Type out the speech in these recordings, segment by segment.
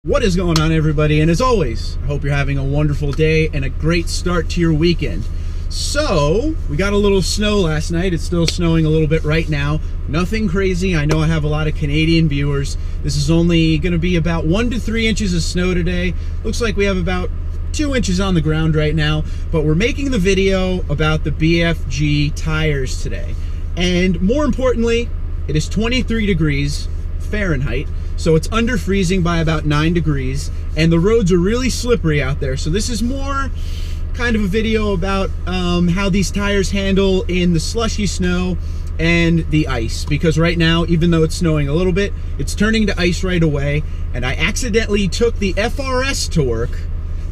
What is going on, everybody? And as always, I hope you're having a wonderful day and a great start to your weekend. So, we got a little snow last night. It's still snowing a little bit right now. Nothing crazy. I know I have a lot of Canadian viewers. This is only going to be about 1 to 3 inches of snow today. Looks like we have about 2 inches on the ground right now. But we're making the video about the BFG tires today. And more importantly, it is 23 degrees Fahrenheit. So it's under freezing by about 9 degrees, and the roads are really slippery out there. So this is more kind of a video about how these tires handle in the slushy snow and the ice, because right now, even though it's snowing a little bit, it's turning to ice right away. And I accidentally took the FRS to work,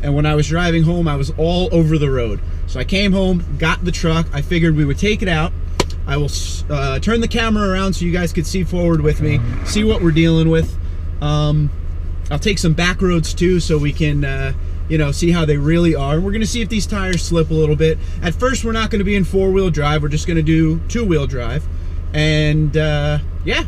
and when I was driving home, I was all over the road. So I came home, got the truck. I figured we would take it out. I will turn the camera around so you guys could see forward with me, see what we're dealing with. I'll take some back roads too, so we can, see how they really are. We're going to see if these tires slip a little bit. At first, we're not going to be in 4-wheel drive. We're just going to do 2-wheel drive. And, yeah.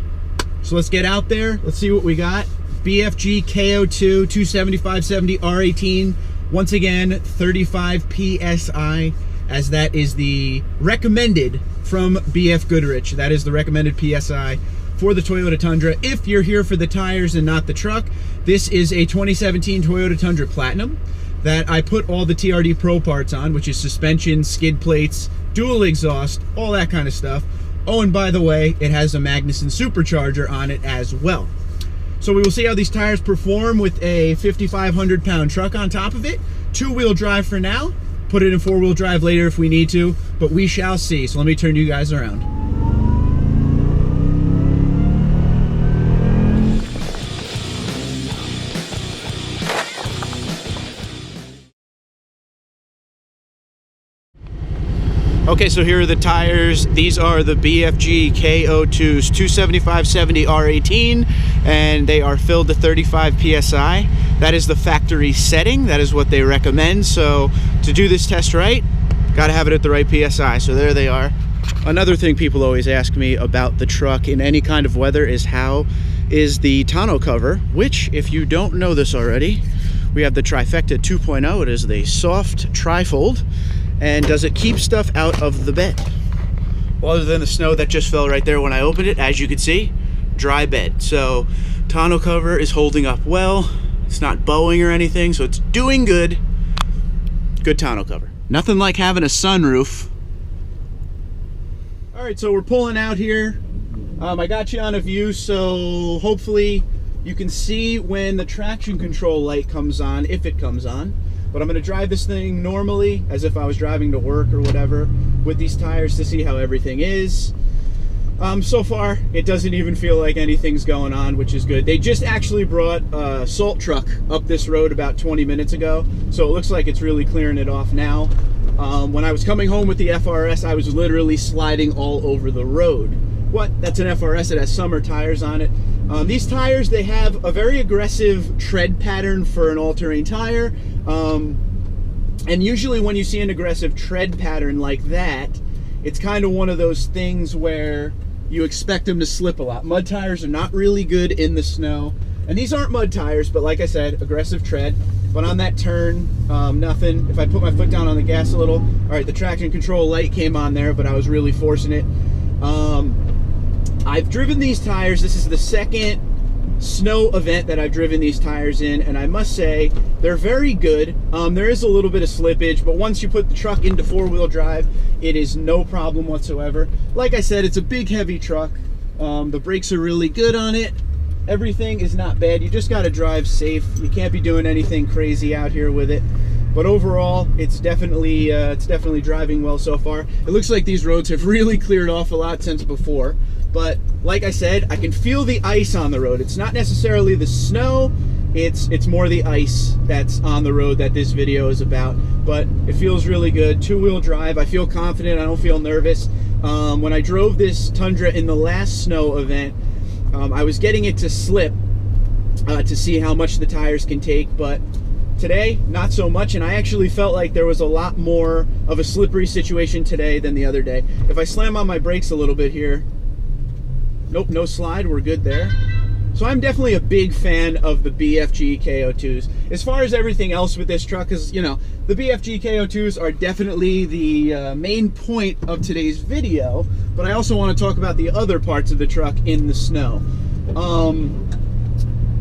So let's get out there. Let's see what we got. BFG KO2 275/70 R18. Once again, 35 PSI, as that is the recommended from BF Goodrich. That is the recommended PSI for the Toyota Tundra. If you're here for the tires and not the truck, this is a 2017 Toyota Tundra Platinum that I put all the TRD Pro parts on, which is suspension, skid plates, dual exhaust, all that kind of stuff. Oh, and by the way, it has a Magnuson supercharger on it as well. So we will see how these tires perform with a 5,500 pound truck on top of it. 2-wheel drive for now. Put it in 4-wheel drive later if we need to, but we shall see. So let me turn you guys around. Okay, so here are the tires. These are the BFG KO2s 275/70 R18, and they are filled to 35 PSI. That is the factory setting. That is what they recommend. So to do this test right, gotta have it at the right PSI. So there they are. Another thing people always ask me about the truck in any kind of weather is how is the tonneau cover, which, if you don't know this already, we have the Trifecta 2.0. It is the soft trifold. And does it keep stuff out of the bed? Well, other than the snow that just fell right there when I opened it, as you can see, dry bed. So tonneau cover is holding up well. It's not bowing or anything, so it's doing good. Good tonneau cover. Nothing like having a sunroof. All right, so we're pulling out here. I got you on a view, so hopefully you can see when the traction control light comes on, if it comes on. But I'm going to drive this thing normally, as if I was driving to work or whatever, with these tires to see how everything is. So far, it doesn't even feel like anything's going on, which is good. They just actually brought a salt truck up this road about 20 minutes ago, so it looks like it's really clearing it off now. When I was coming home with the FRS, I was literally sliding all over the road. What? That's an FRS. It has summer tires on it. These tires, they have a very aggressive tread pattern for an all-terrain tire. And usually when you see an aggressive tread pattern like that, it's kind of one of those things where you expect them to slip a lot. Mud tires are not really good in the snow. And these aren't mud tires, but like I said, aggressive tread. But on that turn, nothing. If I put my foot down on the gas a little, all right, the traction control light came on there, but I was really forcing it. I've driven these tires. This is the second snow event that I've driven these tires in, and I must say they're very good. There is a little bit of slippage, but once you put the truck into 4-wheel drive, it is no problem whatsoever. Like I said, it's a big, heavy truck. The brakes are really good on it. Everything is not bad. You just got to drive safe. You can't be doing anything crazy out here with it. But overall, it's definitely driving well so far. It looks like these roads have really cleared off a lot since before. But like I said, I can feel the ice on the road. It's not necessarily the snow, it's more the ice that's on the road that this video is about. But it feels really good. 2-wheel drive, I feel confident, I don't feel nervous. When I drove this Tundra in the last snow event, I was getting it to slip to see how much the tires can take, but today, not so much, and I actually felt like there was a lot more of a slippery situation today than the other day. If I slam on my brakes a little bit here, nope, no slide, we're good there. So I'm definitely a big fan of the BFG KO2s. As far as everything else with this truck is, you know, the BFG KO2s are definitely the main point of today's video, but I also want to talk about the other parts of the truck in the snow.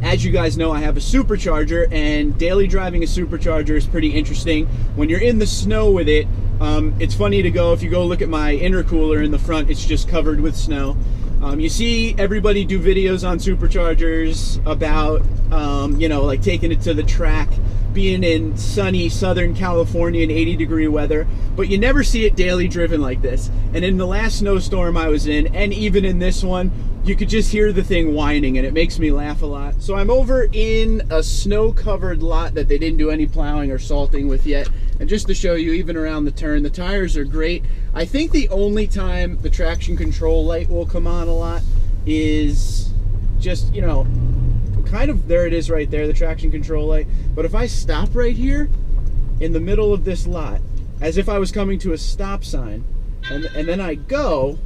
As you guys know, I have a supercharger, and daily driving a supercharger is pretty interesting. When you're in the snow with it, it's funny to go, if you go look at my intercooler in the front, it's just covered with snow. You see everybody do videos on superchargers about, you know, like taking it to the track, being in sunny Southern California in 80-degree weather, but you never see it daily driven like this. And in the last snowstorm I was in, and even in this one, you could just hear the thing whining, and it makes me laugh a lot. So I'm over in a snow-covered lot that they didn't do any plowing or salting with yet. And just to show you, even around the turn, the tires are great. I think the only time the traction control light will come on a lot is just, you know, kind of, there it is right there, the traction control light. But if I stop right here in the middle of this lot, as if I was coming to a stop sign, and then I go,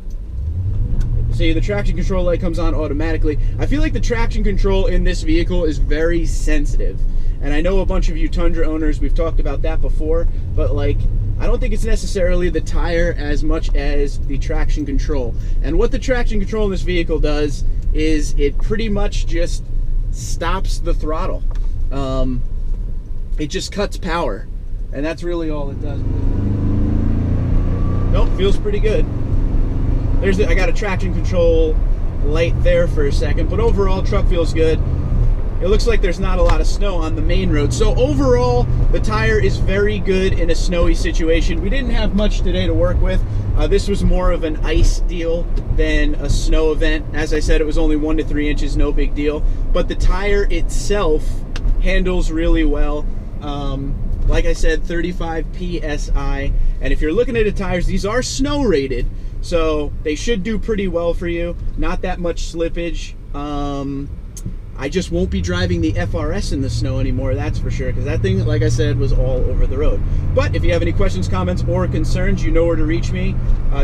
see, the traction control light comes on automatically. I feel like the traction control in this vehicle is very sensitive. And I know a bunch of you Tundra owners, we've talked about that before, but like, I don't think it's necessarily the tire as much as the traction control. And what the traction control in this vehicle does is it pretty much just stops the throttle. It just cuts power. And that's really all it does. Nope, feels pretty good. I got a traction control light there for a second, but overall, truck feels good. It looks like there's not a lot of snow on the main road. So overall, the tire is very good in a snowy situation. We didn't have much today to work with. This was more of an ice deal than a snow event. As I said, it was only 1 to 3 inches, no big deal. But the tire itself handles really well. Like I said, 35 PSI. And if you're looking at the tires, these are snow rated, so they should do pretty well for you. Not that much slippage. I just won't be driving the FRS in the snow anymore, that's for sure, because that thing, like I said, was all over the road. But if you have any questions, comments, or concerns, you know where to reach me.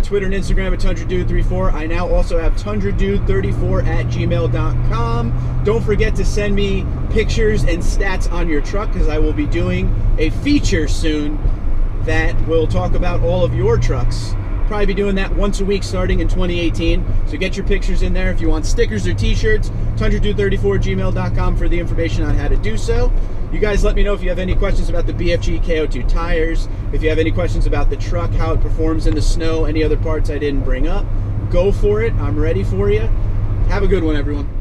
Twitter and Instagram at TundraDude34. I now also have TundraDude34@gmail.com. Don't forget to send me pictures and stats on your truck, because I will be doing a feature soon that will talk about all of your trucks. Probably be doing that once a week starting in 2018. So get your pictures in there. If you want stickers or t-shirts, TundraDude34@gmail.com for the information on how to do so. You guys let me know if you have any questions about the BFG KO2 tires, if you have any questions about the truck, how it performs in the snow, any other parts I didn't bring up. Go for it. I'm ready for you. Have a good one, everyone.